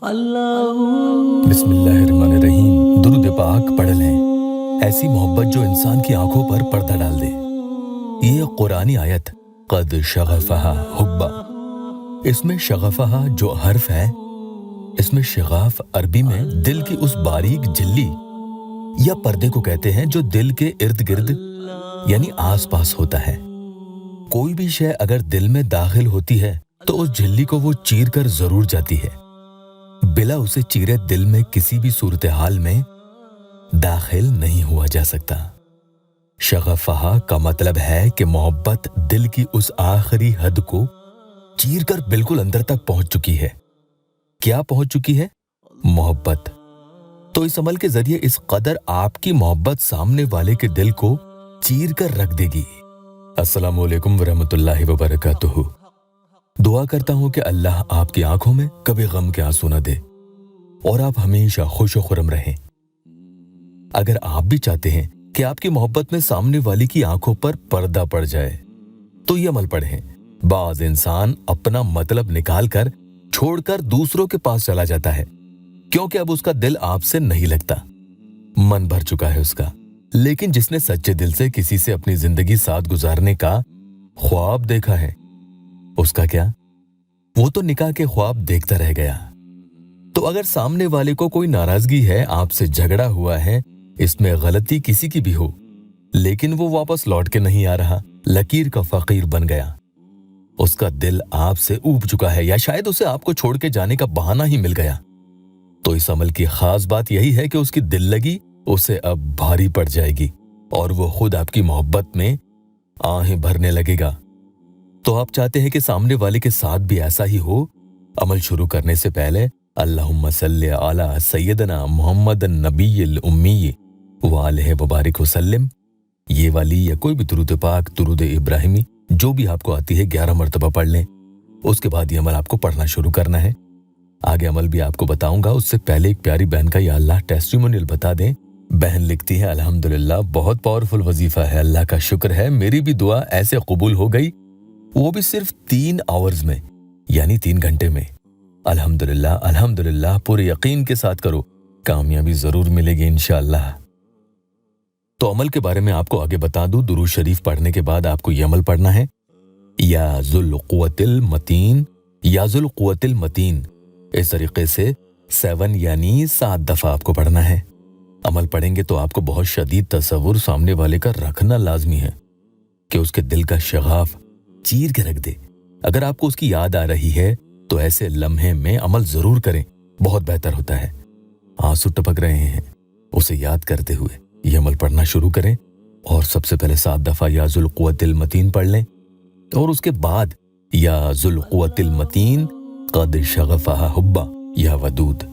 बिस्मिल्लाहिर्रहमानिर्रहीम। दुरूद पाक पढ़ लें। ऐसी मोहब्बत जो इंसान की आंखों पर पर्दा डाल दे। ये कुरानी आयत क़द शग़फ़हा हुब्बा, इसमें शग़फ़हा जो हर्फ है, इसमें शग़ाफ अरबी में दिल की उस बारीक झिल्ली या पर्दे को कहते हैं जो दिल के इर्द गिर्द यानी आस पास होता है। कोई भी शय अगर दिल में दाखिल होती है तो उस झिल्ली को वो चीर कर जरूर जाती है। बिला उसे चीरे दिल में किसी भी सूरत हाल में दाखिल नहीं हुआ जा सकता। शग़फ़हा का मतलब है कि मोहब्बत दिल की उस आखिरी हद को चीर कर बिल्कुल अंदर तक पहुंच चुकी है। क्या पहुंच चुकी है? मोहब्बत। तो इस अमल के जरिए इस कदर आपकी मोहब्बत सामने वाले के दिल को चीर कर रख देगी। अस्सलामु अलैकुम वरहमतुल्लाहि वबरकातुहू। दुआ करता हूं कि अल्लाह आपकी आंखों में कभी गम के आंसू न दे और आप हमेशा खुश व खुर्म रहें। अगर आप भी चाहते हैं कि आपकी मोहब्बत में सामने वाली की आंखों पर पर्दा पड़ जाए तो ये अमल पढ़ें। बाज इंसान अपना मतलब निकाल कर छोड़कर दूसरों के पास चला जाता है क्योंकि अब उसका दिल आपसे नहीं लगता, मन भर चुका है उसका। लेकिन जिसने सच्चे दिल से किसी से अपनी जिंदगी साथ गुजारने का ख्वाब देखा है, उसका क्या? वो तो निकाह के ख्वाब देखता रह गया। तो अगर सामने वाले को कोई नाराजगी है, आपसे झगड़ा हुआ है, इसमें गलती किसी की भी हो, लेकिन वो वापस लौट के नहीं आ रहा, लकीर का फकीर बन गया, उसका दिल आपसे ऊब चुका है या शायद उसे आपको छोड़ के जाने का बहाना ही मिल गया, तो इस अमल की खास बात यही है कि उसकी दिल लगी उसे अब भारी पड़ जाएगी और वो खुद आपकी मोहब्बत में आहें भरने लगेगा। तो आप चाहते हैं कि सामने वाले के साथ भी ऐसा ही हो? अमल शुरू करने से पहले अल्लाहुम्मा सल्ली अला सय्यदना मुहम्मदन नबिय्यिल उम्मी व आलिहि व बारिक वसल्लम, ये वाली या कोई भी दुरूद पाक, दुरूद इब्राहिमी जो भी आपको आती है 11 मरतबा पढ़ लें। उसके बाद ये अमल आपको पढ़ना शुरू करना है। आगे अमल भी आपको बताऊंगा, उससे पहले एक प्यारी बहन का या अल्लाह टेस्टिमोनियल बता दें। बहन लिखती है, अल्हम्दुलिल्लाह बहुत पावरफुल वजीफा है, अल्लाह का शुक्र है, मेरी भी दुआ ऐसे कबूल हो गई, वो भी सिर्फ 3 आवर्स में, यानी 3 घंटे में। अल्हम्दुलिल्लाह अल्हम्दुलिल्लाह, पूरे यकीन के साथ करो, कामयाबी जरूर मिलेगी इंशाअल्लाह। तो अमल के बारे में आपको आगे बता दूं, दुरूद शरीफ पढ़ने के बाद आपको यह अमल पढ़ना है, या जुल कुव्वतिल मतीन, या जुल कुव्वतिल मतीन। इस तरीके से 7 यानी 7 दफा आपको पढ़ना है। अमल पढ़ेंगे तो आपको बहुत शदीद तसव्वुर सामने वाले का रखना लाजमी है कि उसके दिल का शगाफ चीर के रख दे। अगर आपको उसकी याद आ रही है तो ऐसे लम्हे में अमल जरूर करें, बहुत बेहतर होता है। आंसू टपक रहे हैं, उसे याद करते हुए ये अमल पढ़ना शुरू करें और सबसे पहले 7 दफा या जुल कुव्वतिल मतीन पढ़ लें और उसके बाद या जुल कुव्वतिल मतीन क़द शग़फ़हा हुब्बा या वदूद।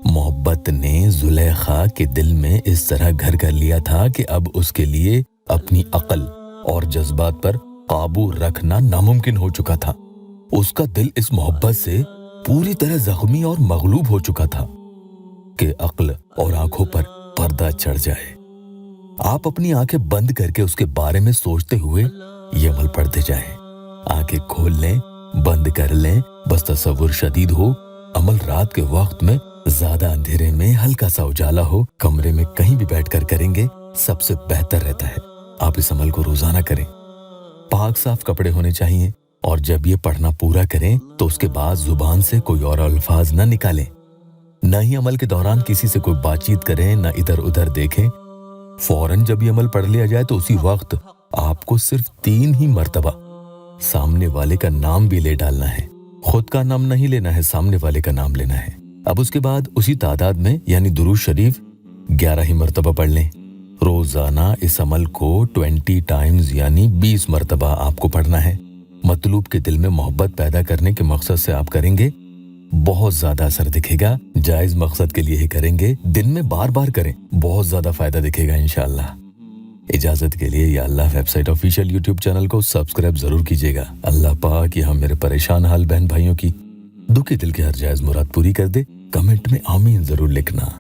मोहब्बत ने ज़ुलेखा के दिल में इस तरह घर कर लिया था कि अब उसके लिए अपनी अक्ल और जज्बात पर काबू रखना नामुमकिन हो चुका था। उसका दिल इस मोहब्बत से पूरी तरह जख्मी और मगलूब हो चुका था कि अक्ल और आंखों पर पर्दा चढ़ जाए। आप अपनी आंखें बंद करके उसके बारे में सोचते हुए ये अमल पढ़ते जाएं। आंखें खोल लें, बंद कर लें, बस तसव्वुर शदीद हो, अमल रात के वक्त में, ज्यादा अंधेरे में, हल्का सा उजाला हो, कमरे में कहीं भी बैठकर करेंगे सबसे बेहतर रहता है। आप इस अमल को रोजाना करें। पाक साफ कपड़े होने चाहिए और जब ये पढ़ना पूरा करें तो उसके बाद जुबान से कोई और अल्फाज न निकालें, न ही अमल के दौरान किसी से कोई बातचीत करें, न इधर उधर देखें। फौरन जब ये अमल पढ़ लिया जाए तो उसी वक्त आपको सिर्फ 3 ही मर्तबा सामने वाले का नाम भी ले डालना है। खुद का नाम नहीं लेना है, सामने वाले का नाम लेना है। अब उसके बाद उसी तादाद में यानी दुरूद शरीफ 11 ही मरतबा पढ़ लें। रोजाना इस अमल को 20 टाइम्स यानी 20 मरतबा आपको पढ़ना है। मतलूब के दिल में मोहब्बत पैदा करने के मकसद से आप करेंगे, बहुत ज्यादा असर दिखेगा। जायज मकसद के लिए ही करेंगे, दिन में बार बार करें, बहुत ज्यादा फायदा दिखेगा इंशाअल्लाह। इजाजत के लिए या अल्लाह वेबसाइट ऑफिशियल यूट्यूब चैनल को सब्सक्राइब जरूर कीजिएगा। अल्लाह पाक यहाँ मेरे परेशान हाल बहन भाइयों की दुखी दिल की हर जायज मुराद पूरी कर दे। कमेंट में आमीन जरूर लिखना।